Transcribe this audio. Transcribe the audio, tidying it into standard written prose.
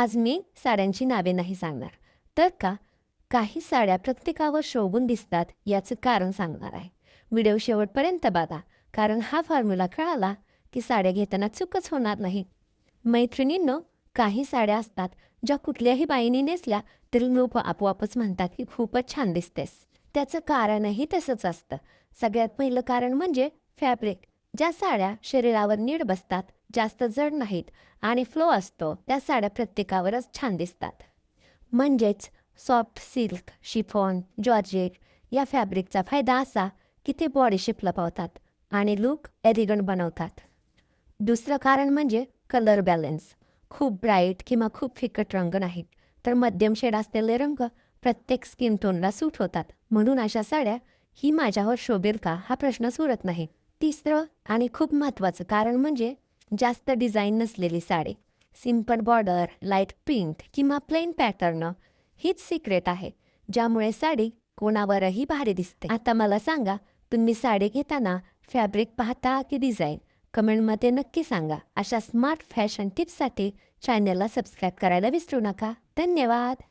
आज मी साड्यांची नावे नाही सांगणार, तर काही साड्या प्रत्येकावर शोभून दिसतात याचं कारण सांगणार आहे. व्हिडिओ शेवटपर्यंत बघा, कारण हा फॉर्म्युला कळाला की साड्या घेताना चूकच होणार नाही. मैत्रिणींनो, काही साड्या असतात ज्या कुठल्याही बाईने नेसल्या तरी लोक आपोआपच म्हणतात की खूपच छान दिसतेस. त्याचं कारणही तसंच असतं. सगळ्यात पहिलं कारण म्हणजे फॅब्रिक. ज्या साड्या शरीरावर नीट बसतात, जास्त जड नाहीत आणि फ्लो असतो, त्या साड्या प्रत्येकावरच छान दिसतात. म्हणजेच सॉफ्ट सिल्क, शिफॉन, जॉर्जेट या फॅब्रिकचा फायदा असा की ते बॉडी शेप लपवतात आणि लूक एलिगंट बनवतात. दुसरं कारण म्हणजे कलर बॅलन्स. खूप ब्राईट किंवा खूप फिकट रंग नाहीत, तर मध्यम शेड असलेले रंग प्रत्येक स्किन टोनला सूट होतात. म्हणून अशा साड्या ही माझ्यावर शोभेल का हा प्रश्नच उरत नाही. तिसरं आणि खूप महत्त्वाचं कारण म्हणजे जास्त डिझाईन नसलेली sari. Simple border, light print किंवा प्लेन पॅटर्न हीच सिक्रेट आहे, ज्यामुळे साडी कोणावरही भारी दिसते. आता मला सांगा, तुम्ही साडी घेताना फॅब्रिक पाहता की डिझाईन? कमेंटमध्ये नक्की सांगा. अशा स्मार्ट फॅशन टिप्ससाठी चॅनलला सबस्क्राईब करायला विसरू नका. धन्यवाद.